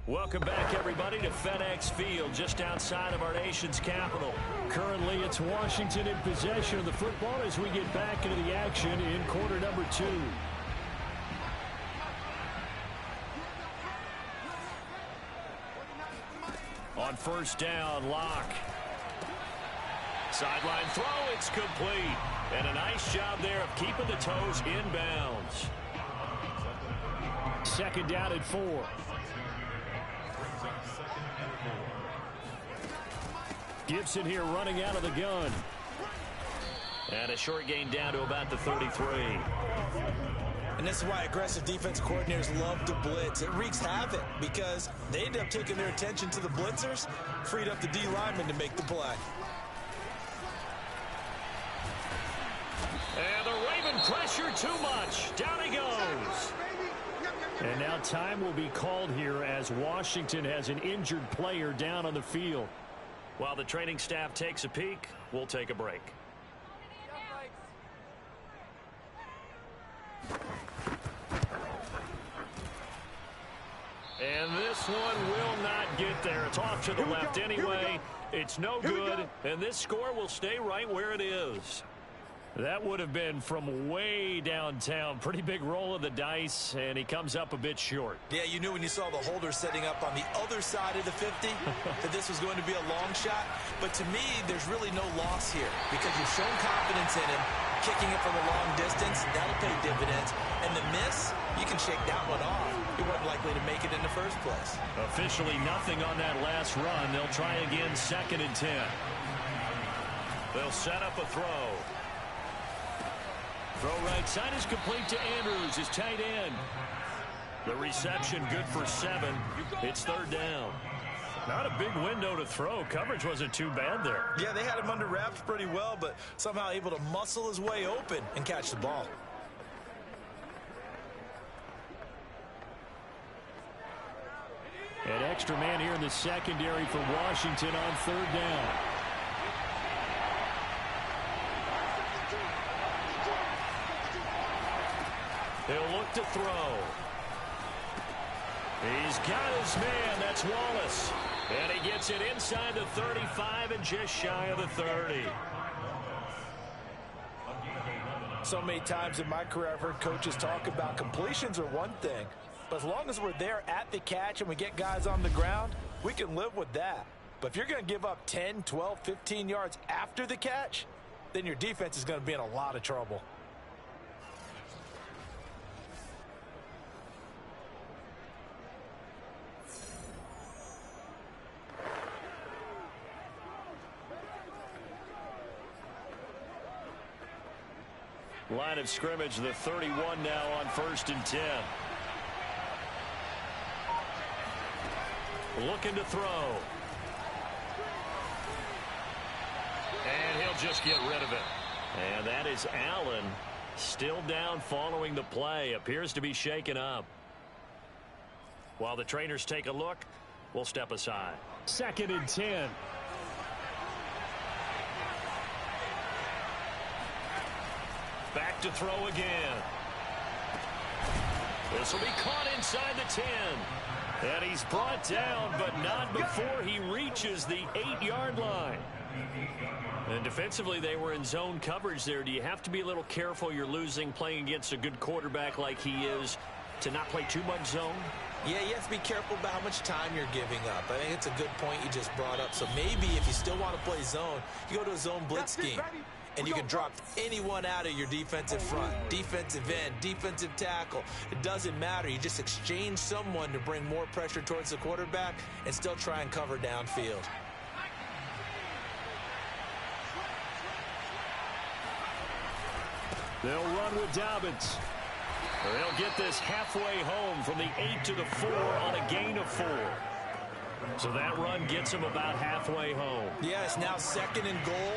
Welcome back, everybody, to FedEx Field, just outside of our nation's capital. Currently, it's Washington in possession of the football as we get back into the action in quarter number 2. On first down, Locke. Sideline throw, it's complete. And a nice job there of keeping the toes inbounds. Second down at 4. Gibson here running out of the gun. And a short gain down to about the 33. And this is why aggressive defense coordinators love to blitz. It wreaks havoc because they end up taking their attention to the blitzers, freed up the D lineman to make the play. And the Raven pressure too much. Down he goes. And now time will be called here as Washington has an injured player down on the field. While the training staff takes a peek, we'll take a break. And this one will not get there. It's off to the left anyway. It's no good, and this score will stay right where it is. That would have been from way downtown. Pretty big roll of the dice, and he comes up a bit short. Yeah, you knew when you saw the holder setting up on the other side of the 50 that this was going to be a long shot. But to me, there's really no loss here because you've shown confidence in him. Kicking it from a long distance, that'll pay dividends. And the miss, you can shake that one off. He wasn't likely to make it in the first place. Officially nothing on that last run. They'll try again, 2nd and 10. They'll set up a throw. Throw right side is complete to Andrews, his tight end. The reception good for 7. It's 3rd down. Not a big window to throw. Coverage wasn't too bad there. Yeah, they had him under wraps pretty well, but somehow able to muscle his way open and catch the ball. An extra man here in the secondary for Washington on 3rd down. He'll look to throw. He's got his man. That's Wallace. And he gets it inside the 35 and just shy of the 30. So many times in my career I've heard coaches talk about completions are one thing. But as long as we're there at the catch and we get guys on the ground, we can live with that. But if you're going to give up 10, 12, 15 yards after the catch, then your defense is going to be in a lot of trouble. Line of scrimmage, the 31 now on 1st and 10. Looking to throw. And he'll just get rid of it. And that is Allen, still down following the play. Appears to be shaken up. While the trainers take a look, we'll step aside. 2nd and 10. Back to throw again. This will be caught inside the 10. And he's brought down, but not before he reaches the 8-yard line. And defensively, they were in zone coverage there. Do you have to be a little careful? You're losing playing against a good quarterback like he is to not play too much zone? Yeah, you have to be careful about how much time you're giving up. I think it's a good point you just brought up. So maybe if you still want to play zone, you go to a zone blitz scheme. And you can drop anyone out of your defensive front, defensive end, defensive tackle. It doesn't matter. You just exchange someone to bring more pressure towards the quarterback and still try and cover downfield. They'll run with Dobbins. They'll get this halfway home from the 8 to the 4 on a gain of 4. So that run gets them about halfway home. Yeah, it's now 2nd and goal.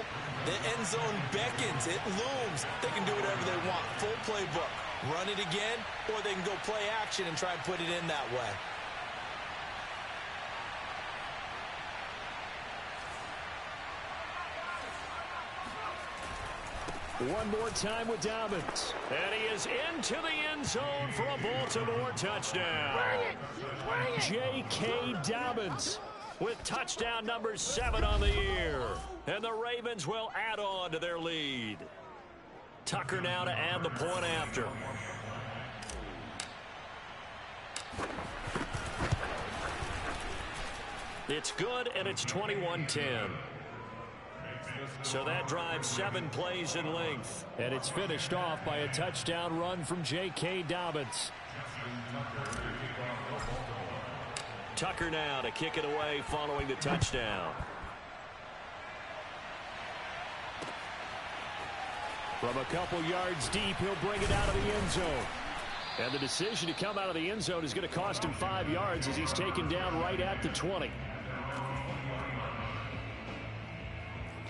The end zone beckons. It looms. They can do whatever they want. Full playbook. Run it again, or they can go play action and try and put it in that way. One more time with Dobbins. And he is into the end zone for a Baltimore touchdown. J.K. Dobbins with touchdown number 7 on the year. And the Ravens will add on to their lead. Tucker now to add the point after. It's good, and it's 21-10. So that drives 7 plays in length. And it's finished off by a touchdown run from J.K. Dobbins. Tucker now to kick it away following the touchdown. From a couple yards deep, he'll bring it out of the end zone. And the decision to come out of the end zone is going to cost him 5 yards as he's taken down right at the 20.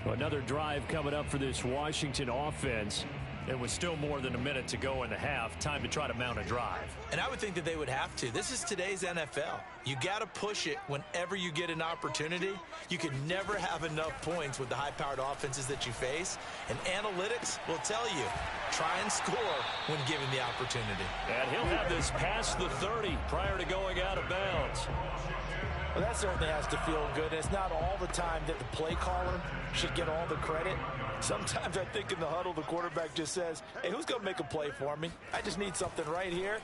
Another drive coming up for this Washington offense. It was still more than a minute to go in the half. Time to try to mount a drive. And I would think that they would have to. This is today's NFL. You got to push it whenever you get an opportunity. You can never have enough points with the high-powered offenses that you face. And analytics will tell you, try and score when given the opportunity. And he'll have this past the 30 prior to going out of bounds. Well, that certainly has to feel good. It's not all the time that the play caller should get all the credit. Sometimes I think in the huddle, the quarterback just says, hey, who's going to make a play for me? I just need something right here.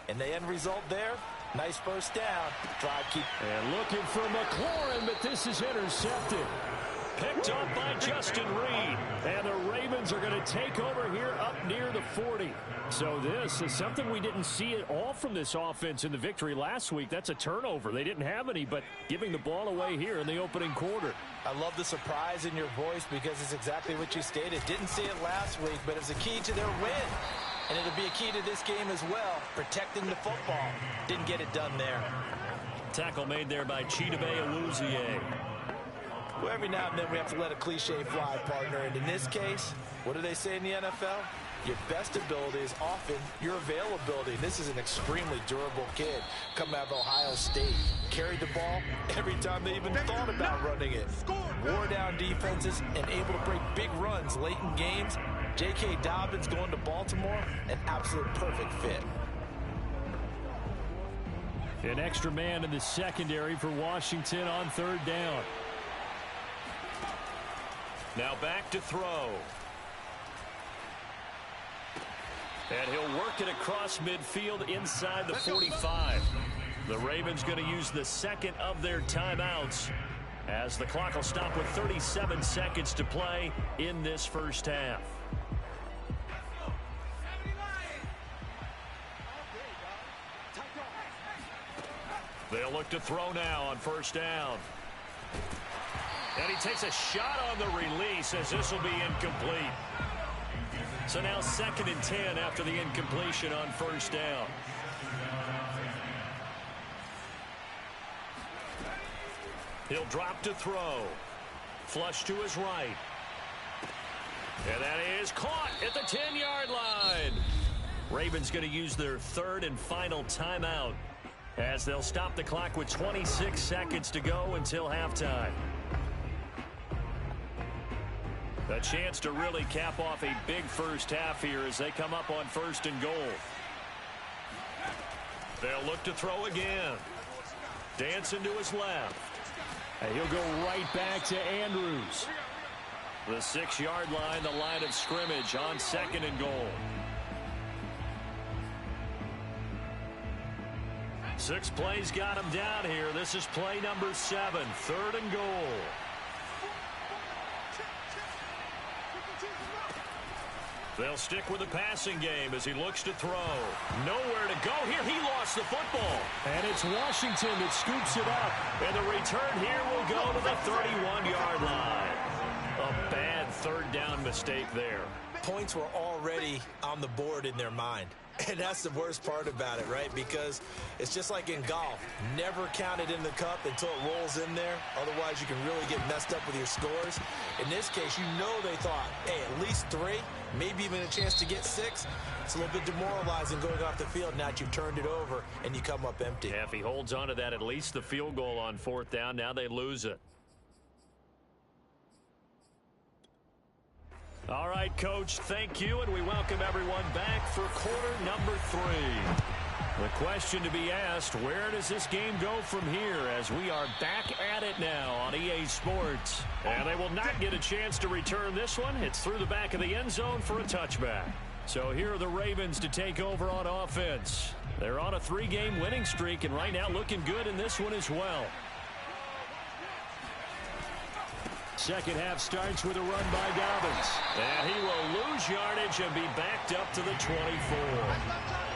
And the end result there, nice first down. Drive keep. And looking for McLaurin, but this is intercepted. Picked up by Justin Reed. And the Ravens are going to take over here up near the 40. So this is something we didn't see at all from this offense in the victory last week. That's a turnover. They didn't have any, but giving the ball away here in the opening quarter. I love the surprise in your voice because it's exactly what you stated. Didn't see it last week, but it's a key to their win. And it'll be a key to this game as well, protecting the football. Didn't get it done there. Tackle made there by Chidobe Awuzie. Well, every now and then we have to let a cliche fly, partner. And in this case, what do they say in the NFL? Your best ability is often your availability. This is an extremely durable kid coming out of Ohio State. Carried the ball every time they even thought about running it. Wore down defenses and able to break big runs late in games. J.K. Dobbins going to Baltimore, an absolute perfect fit. An extra man in the secondary for Washington on 3rd down. Now back to throw. And he'll work it across midfield inside the 45. The Ravens going to use the second of their timeouts as the clock will stop with 37 seconds to play in this first half. They'll look to throw now on 1st down. And he takes a shot on the release as this will be incomplete. So now 2nd and 10 after the incompletion on 1st down. He'll drop to throw. Flush to his right. And that is caught at the 10-yard line. Ravens going to use their 3rd and final timeout as they'll stop the clock with 26 seconds to go until halftime. A chance to really cap off a big first half here as they come up on 1st and goal. They'll look to throw again. Dancing to his left. And he'll go right back to Andrews. The 6-yard line, the line of scrimmage on 2nd and goal. 6 plays got him down here. This is play number 7, 3rd and goal. They'll stick with the passing game as he looks to throw. Nowhere to go here. He lost the football. And it's Washington that scoops it up. And the return here will go to the 31-yard line. A bad 3rd down mistake there. Points were already on the board in their mind. And that's the worst part about it, right? Because it's just like in golf. Never count it in the cup until it rolls in there. Otherwise, you can really get messed up with your scores. In this case, you know they thought, hey, at least 3, maybe even a chance to get 6. It's a little bit demoralizing going off the field now that you've turned it over and you come up empty. Yeah, if he holds on to that, at least the field goal on 4th down, now they lose it. All right, Coach, thank you, and we welcome everyone back for quarter number 3. The question to be asked, where does this game go from here as we are back at it now on EA Sports? And they will not get a chance to return this one. It's through the back of the end zone for a touchback. So here are the Ravens to take over on offense. They're on a 3-game winning streak, and right now looking good in this one as well. Second half starts with a run by Dobbins. And he will lose yardage and be backed up to the 24.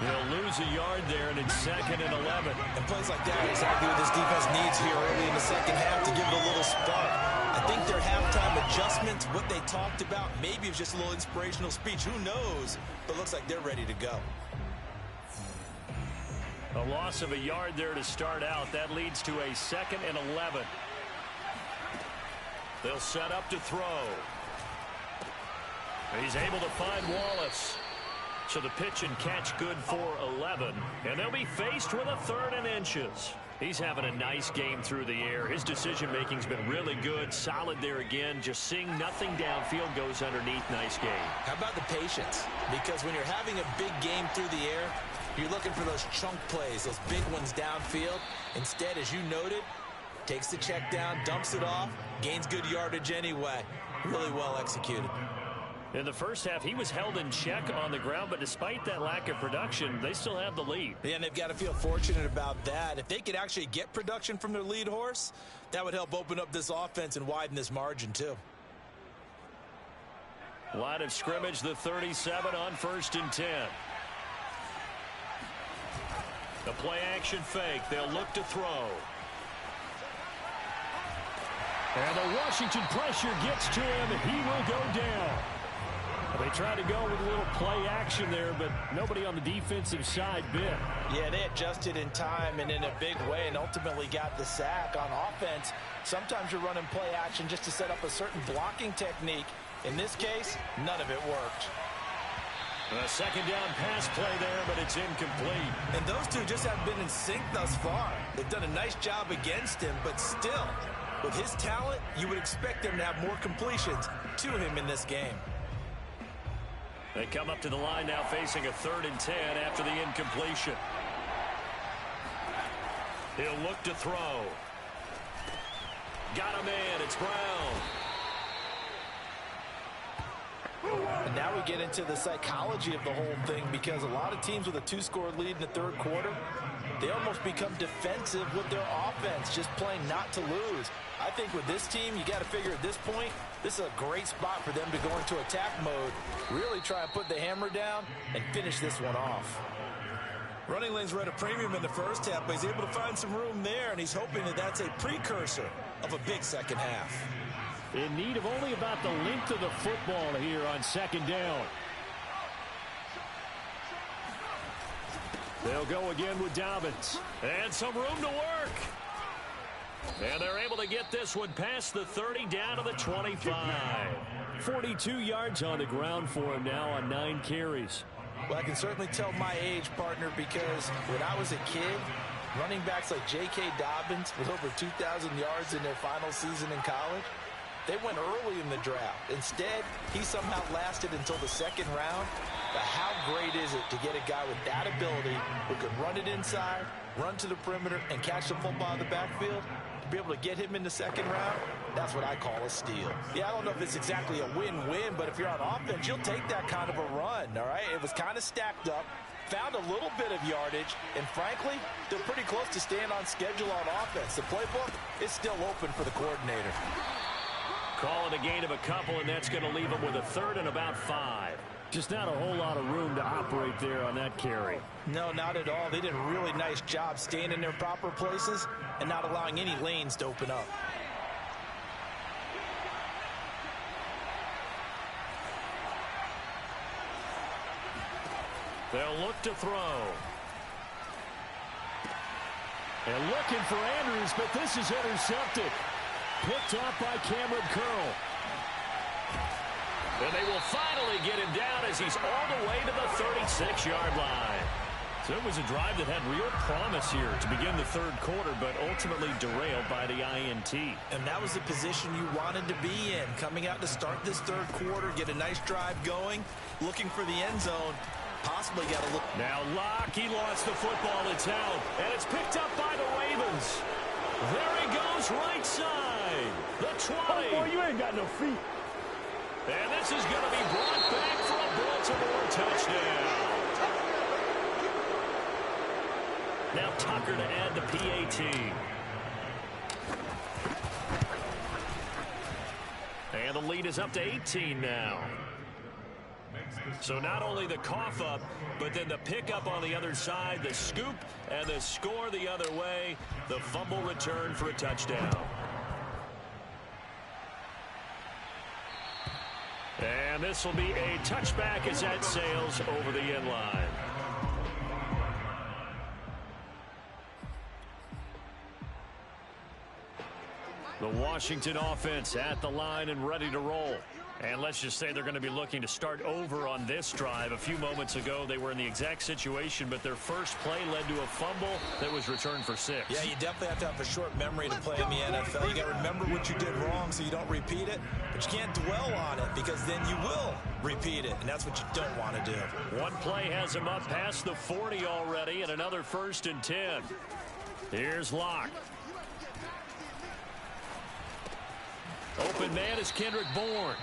He'll lose a yard there, and it's 2nd and 11. And plays like that are exactly what this defense needs here early in the second half to give it a little spark. I think their halftime adjustments, what they talked about, maybe it was just a little inspirational speech. Who knows? But looks like they're ready to go. A loss of a yard there to start out. That leads to a 2nd and 11. They'll set up to throw. He's able to find Wallace. So the pitch and catch good for 11. And they'll be faced with a 3rd and inches. He's having a nice game through the air. His decision-making's been really good. Solid there again. Just seeing nothing downfield goes underneath. Nice game. How about the patience? Because when you're having a big game through the air, you're looking for those chunk plays, those big ones downfield. Instead, as you noted, takes the check down, dumps it off, gains good yardage anyway. Really well executed. In the first half, he was held in check on the ground, but despite that lack of production, they still have the lead. Yeah, and they've got to feel fortunate about that. If they could actually get production from their lead horse, that would help open up this offense and widen this margin too. Line of scrimmage, the 37 on 1st and 10. The play action fake. They'll look to throw. And the Washington pressure gets to him. He will go down. They tried to go with a little play action there, but nobody on the defensive side bit. Yeah, they adjusted in time and in a big way and ultimately got the sack. On offense, sometimes you're running play action just to set up a certain blocking technique. In this case, none of it worked. A 2nd down pass play there, but it's incomplete. And those two just haven't been in sync thus far. They've done a nice job against him, but still, with his talent, you would expect him to have more completions to him in this game. They come up to the line now facing a 3rd and 10 after the incompletion. He'll look to throw. Got him in. It's Brown. And now we get into the psychology of the whole thing, because a lot of teams with a 2-score lead in the 3rd quarter, they almost become defensive with their offense, just playing not to lose. I think with this team, you got to figure at this point, this is a great spot for them to go into attack mode, really try and put the hammer down and finish this one off. Running lanes were at a premium in the first half, but he's able to find some room there, and he's hoping that that's a precursor of a big second half. In need of only about the length of the football here on 2nd down. They'll go again with Dobbins. And some room to work. And they're able to get this one past the 30 down to the 25. 42 yards on the ground for him now on 9 carries. Well, I can certainly tell my age, partner, because when I was a kid, running backs like J.K. Dobbins with over 2,000 yards in their final season in college, they went early in the draft. Instead, he somehow lasted until the 2nd round. But how great is it to get a guy with that ability who can run it inside, run to the perimeter, and catch the football in the backfield? To be able to get him in the 2nd round, that's what I call a steal. Yeah, I don't know if it's exactly a win-win, but if you're on offense, you'll take that kind of a run, all right? It was kind of stacked up, found a little bit of yardage, and frankly, they're pretty close to staying on schedule on offense. The playbook is still open for the coordinator. Calling a gain of a couple, and that's going to leave them with a 3rd and about 5. Just not a whole lot of room to operate there on that carry. No, not at all. They did a really nice job staying in their proper places and not allowing any lanes to open up. They'll look to throw. And looking for Andrews, but this is intercepted. Picked up by Cameron Curl. And they will finally get him down as he's all the way to the 36-yard line. So it was a drive that had real promise here to begin the third quarter, but ultimately derailed by the INT. And that was the position you wanted to be in. Coming out to start this third quarter, get a nice drive going, looking for the end zone. Possibly got a look. Now Locke, he lost the football. It's out, and it's picked up by the Ravens. There he goes, right side. The 20. Boy, you ain't got no feet. And this is going to be brought back for a Baltimore touchdown. Now Tucker to add the PAT. And the lead is up to 18 now. So not only the cough up, but then the pickup on the other side, the scoop, and the score the other way. The fumble return for a touchdown. And this will be a touchback as that sails over the end line. The Washington offense at the line and ready to roll. And let's just say they're going to be looking to start over on this drive. A few moments ago, they were in the exact situation, but their first play led to a fumble that was returned for 6. Yeah, you definitely have to have a short memory to play in the NFL. You got to remember what you did wrong so you don't repeat it, but you can't dwell on it because then you will repeat it, and that's what you don't want to do. One play has him up past the 40 already, and another 1st and 10. Here's Locke. Open man is Kendrick Bourne.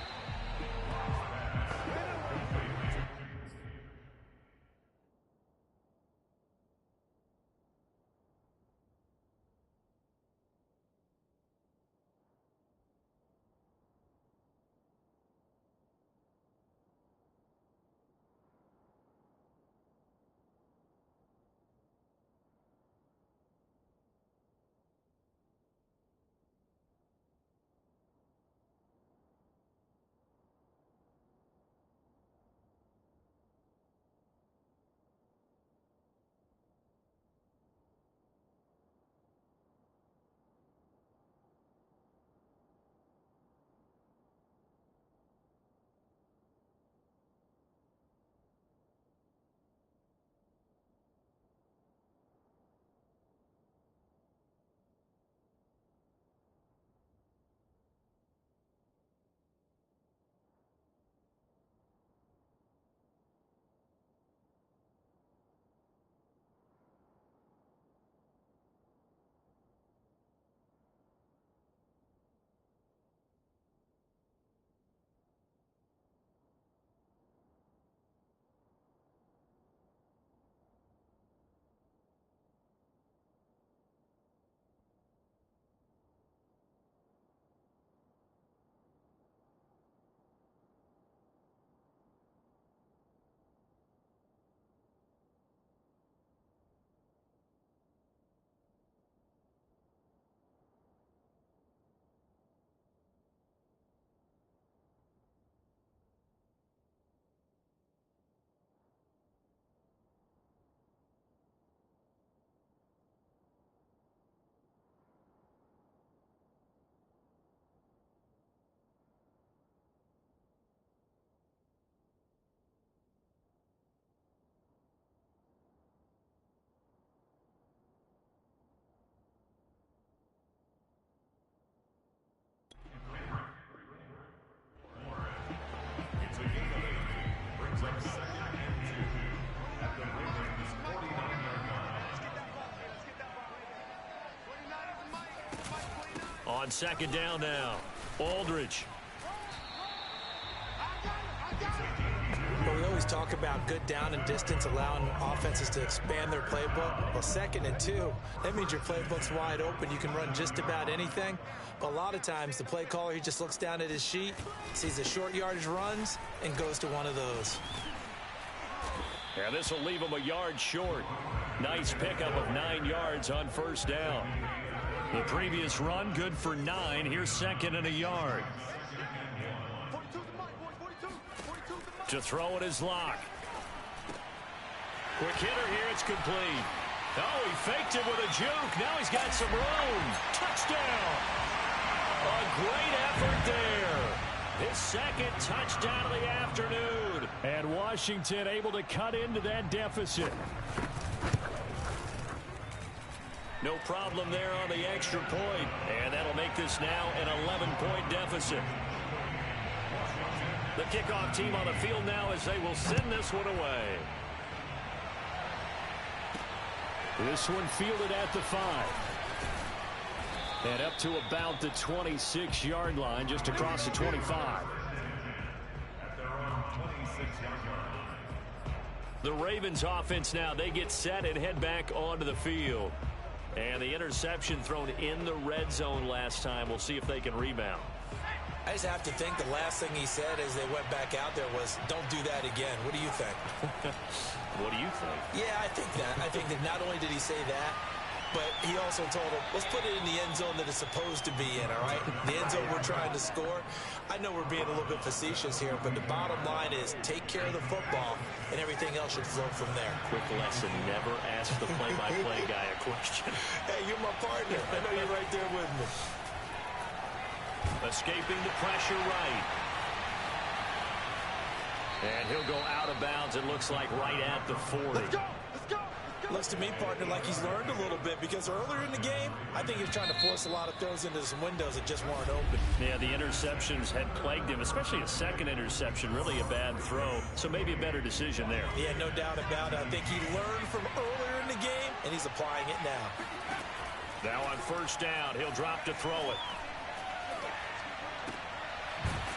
On 2nd down now, Aldridge. But we always talk about good down and distance, allowing offenses to expand their playbook. Well, 2nd and 2, that means your playbook's wide open. You can run just about anything. But a lot of times, the play caller, he just looks down at his sheet, sees the short yardage runs, and goes to one of those. Yeah, this will leave him a yard short. Nice pickup of 9 yards on 1st down. The previous run, good for 9. Here's 2nd and a yard. To throw it is Locke. Quick hitter here, it's complete. Oh, he faked it with a juke. Now he's got some room. Touchdown. A great effort there. His 2nd touchdown of the afternoon. And Washington able to cut into that deficit. No problem there on the extra point. And that'll make this now an 11-point deficit. The kickoff team on the field now as they will send this one away. This one fielded at the 5. And up to about the 26-yard line, just across the 25. The Ravens offense now, they get set and head back onto the field. And the interception thrown in the red zone last time. We'll see if they can rebound. I just have to think the last thing he said as they went back out there was, don't do that again. What do you think? What do you think? Yeah, I think that not only did he say that, but he also told him, let's put it in the end zone that it's supposed to be in, all right? The end zone we're trying to score. I know we're being a little bit facetious here, but the bottom line is take care of the football, and everything else should flow from there. Quick lesson, never ask the play-by-play guy a question. Hey, you're my partner. I know you're right there with me. Escaping the pressure right. And he'll go out of bounds, it looks like, right at the 40. Let's go! Let's go! Looks to me, partner, like he's learned a little bit, because earlier in the game, I think he was trying to force a lot of throws into some windows that just weren't open. Yeah, the interceptions had plagued him, especially a second interception, really a bad throw. So maybe a better decision there. Yeah, no doubt about it. I think he learned from earlier in the game, and he's applying it now. Now on first down, he'll drop to throw it.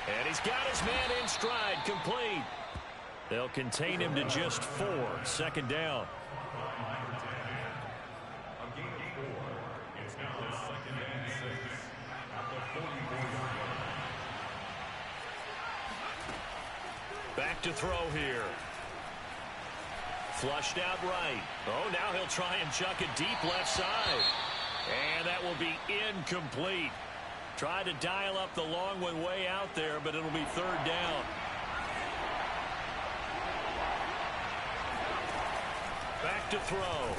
And he's got his man in stride, complete. They'll contain him to just 4. Second down. Back to throw here. Flushed out right. Oh, now he'll try and chuck it deep left side. And that will be incomplete. Tried to dial up the long one way out there, but it'll be third down. Back to throw.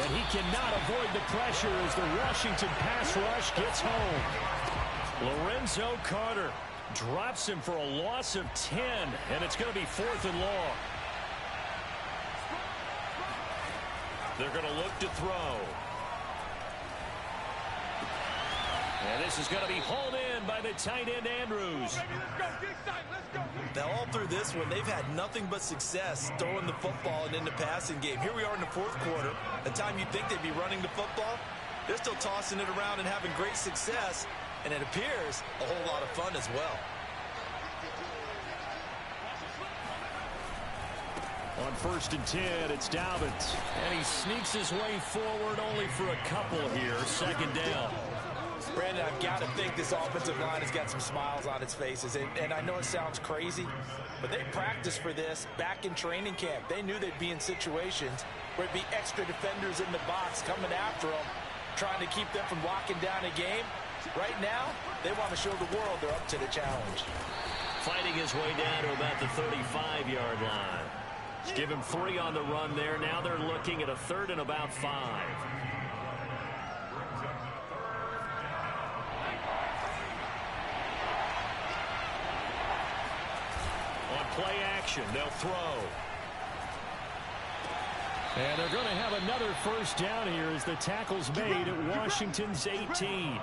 And he cannot avoid the pressure as the Washington pass rush gets home. Lorenzo Carter drops him for a loss of 10, and it's going to be 4th and long. They're going to look to throw. And this is going to be hauled in by the tight end, Andrews. Now, all through this one, they've had nothing but success throwing the football and in the passing game. Here we are in the 4th quarter. The time you think they'd be running the football, they're still tossing it around and having great success. And it appears a whole lot of fun as well. On 1st and 10, it's Dobbins. And he sneaks his way forward only for a couple here. Second down. Brandon, I've got to think this offensive line has got some smiles on its faces. And I know it sounds crazy, but they practiced for this back in training camp. They knew they'd be in situations where it'd be extra defenders in the box coming after them, trying to keep them from locking down a game. Right now, they want to show the world they're up to the challenge. Fighting his way down to about the 35-yard line. Give him 3 on the run there. Now they're looking at a 3rd and about 5. On play action, they'll throw. And they're going to have another first down here as the tackle's made at Washington's 18.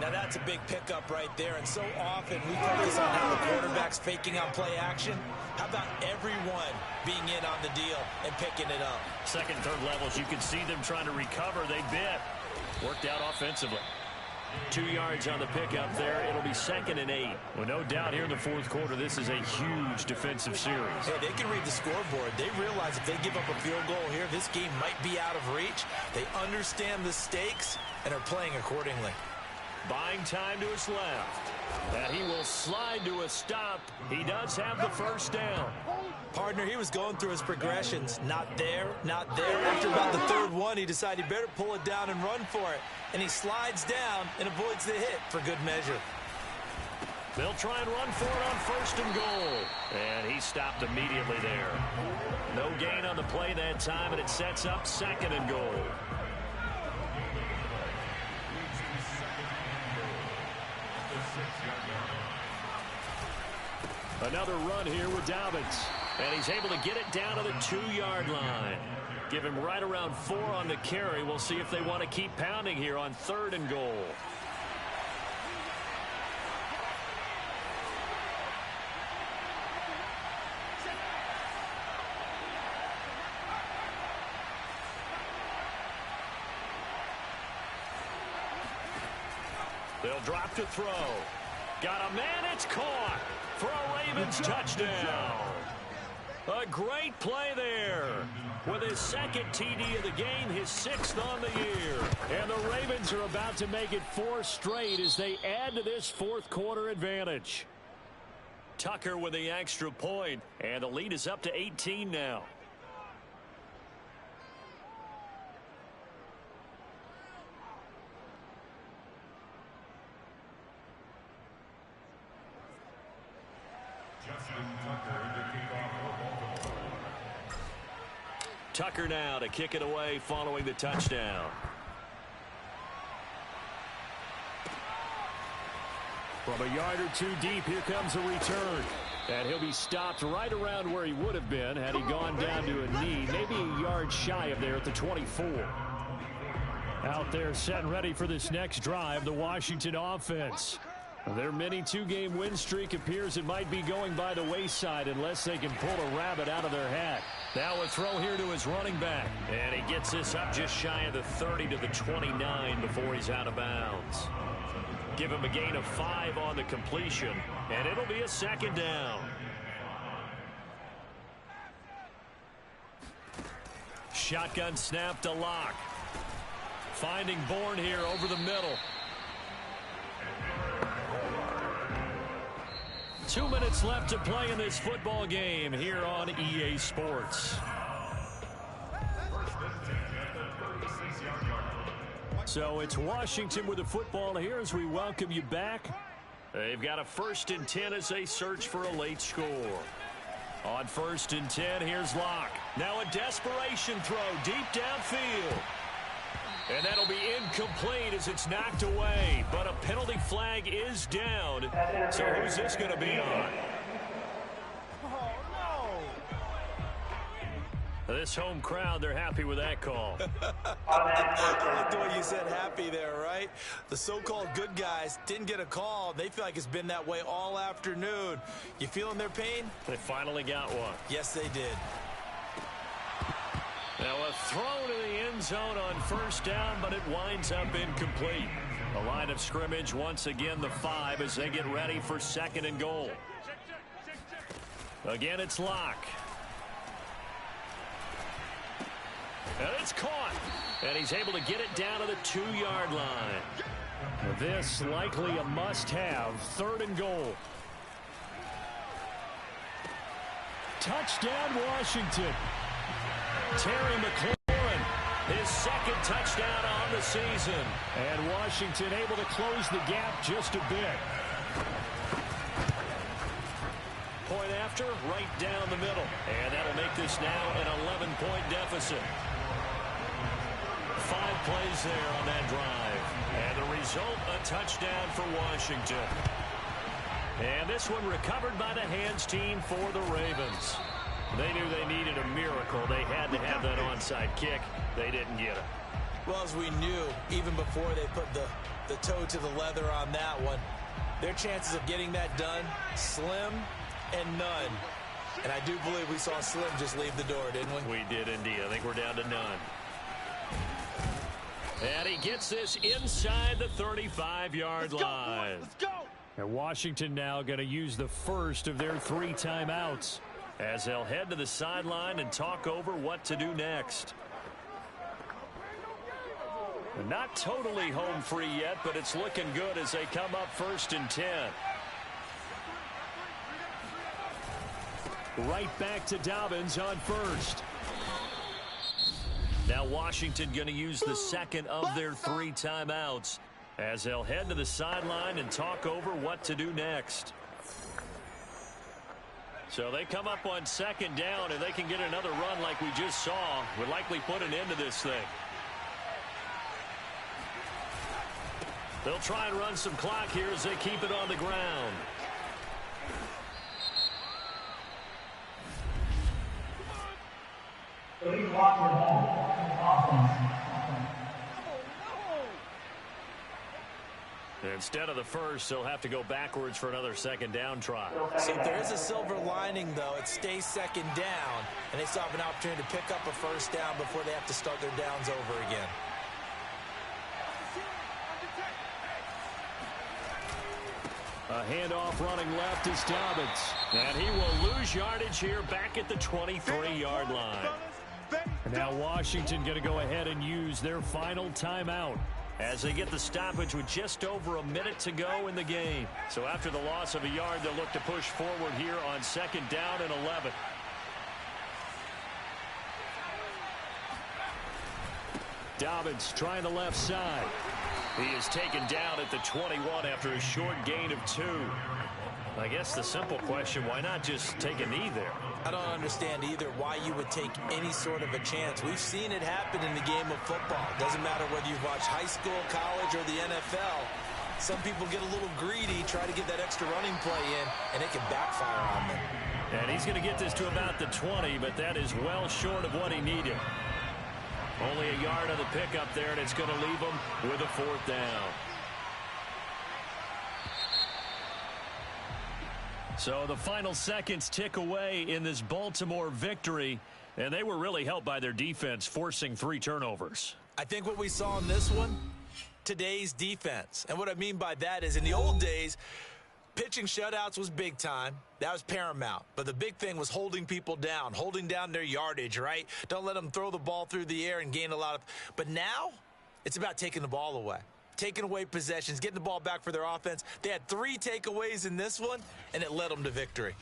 Now, that's a big pickup right there, and so often we focus on how the quarterback's faking out play action. How about everyone being in on the deal and picking it up? Second and third levels, you can see them trying to recover. They bit. Worked out offensively. 2 yards on the pickup there. It'll be 2nd and 8. Well, no doubt here in the 4th quarter, this is a huge defensive series. Hey, they can read the scoreboard. They realize if they give up a field goal here, this game might be out of reach. They understand the stakes and are playing accordingly. Buying time to his left. And he will slide to a stop. He does have the first down. Partner, he was going through his progressions. Not there, not there. After about the 3rd one, he decided he better pull it down and run for it. And he slides down and avoids the hit for good measure. They'll try and run for it on 1st and goal. And he stopped immediately there. No gain on the play that time, and it sets up 2nd and goal. Another run here with Dobbins. And he's able to get it down to the 2-yard line. Give him right around 4 on the carry. We'll see if they want to keep pounding here on 3rd and goal. They'll drop to throw. Got a man, it's caught for a Ravens touchdown. A great play there. With his 2nd TD of the game, his 6th on the year. And the Ravens are about to make it 4 straight as they add to this 4th quarter advantage. Tucker with the extra point, and the lead is up to 18 now. Tucker now to kick it away following the touchdown. From a yard or 2 deep, here comes a return. And he'll be stopped right around where he would have been had he gone down to a knee, maybe a yard shy of there at the 24. Out there set and ready for this next drive, the Washington offense. Their mini 2-game win streak appears it might be going by the wayside unless they can pull a rabbit out of their hat. Now a throw here to his running back. And he gets this up just shy of the 30 to the 29 before he's out of bounds. Give him a gain of 5 on the completion, and it'll be a 2nd down. Shotgun snap to Locke. Finding Bourne here over the middle. 2 minutes left to play in this football game here on EA Sports. So it's Washington with the football here as we welcome you back. They've got a 1st and 10 as they search for a late score. On 1st and 10, here's Locke. Now a desperation throw deep downfield. And that'll be incomplete as it's knocked away. But a penalty flag is down. So who's this going to be on? This home crowd, they're happy with that call. I like the way you said happy there, right? The so-called good guys didn't get a call. They feel like it's been that way all afternoon. You feeling their pain? They finally got one. Yes, they did. Now a throw to the end zone on 1st down, but it winds up incomplete. The line of scrimmage once again the 5 as they get ready for 2nd and goal. Again, it's Locke. And it's caught. And he's able to get it down to the 2-yard line. This likely a must-have. 3rd and goal. Touchdown, Washington. Terry McLaurin, his 2nd touchdown on the season. And Washington able to close the gap just a bit. Point after, right down the middle. And that'll make this now an 11-point deficit. 5 plays there on that drive. And the result, a touchdown for Washington. And this one recovered by the hands team for the Ravens. They knew they needed a miracle. They had to have that onside kick. They didn't get it. Well, as we knew, even before they put the toe to the leather on that one, their chances of getting that done, slim and none. And I do believe we saw Slim just leave the door, didn't we? We did indeed. I think we're down to none. And he gets this inside the 35-yard line. Let's go! And Washington now going to use the first of their 3 timeouts as they'll head to the sideline and talk over what to do next. Not totally home free yet, but it's looking good as they come up 1st and 10. Right back to Dobbins on 1st. Now Washington going to use the 2nd of their 3 timeouts as they'll head to the sideline and talk over what to do next. So they come up on 2nd down, and they can get another run like we just saw. Would likely put an end to this thing. They'll try and run some clock here as they keep it on the ground. Instead of the first, they'll have to go backwards for another second down try. So if there is a silver lining, though, it stays second down, and they still have an opportunity to pick up a first down before they have to start their downs over again. A handoff running left is Dobbins. And he will lose yardage here back at the 23-yard line. And now Washington going to go ahead and use their final timeout as they get the stoppage with just over a minute to go in the game. So after the loss of a yard, they'll look to push forward here on second down and 11. Dobbins trying the left side. He is taken down at the 21 after a short gain of 2. I guess the simple question, why not just take a knee there? I don't understand either why you would take any sort of a chance. We've seen it happen in the game of football. Doesn't matter whether you've watched high school, college, or the NFL. Some people get a little greedy, try to get that extra running play in, and it can backfire on them. And he's going to get this to about the 20, but that is well short of what he needed. Only a yard on the pickup there, and it's going to leave him with a fourth down. So the final seconds tick away in this Baltimore victory, and they were really helped by their defense, forcing 3 turnovers. I think what we saw in this one, today's defense. And what I mean by that is in the old days, pitching shutouts was big time. That was paramount. But the big thing was holding people down, holding down their yardage, right? Don't let them throw the ball through the air and gain a lot of. But now it's about taking the ball away, taking away possessions, getting the ball back for their offense. They had 3 takeaways in this one, and it led them to victory.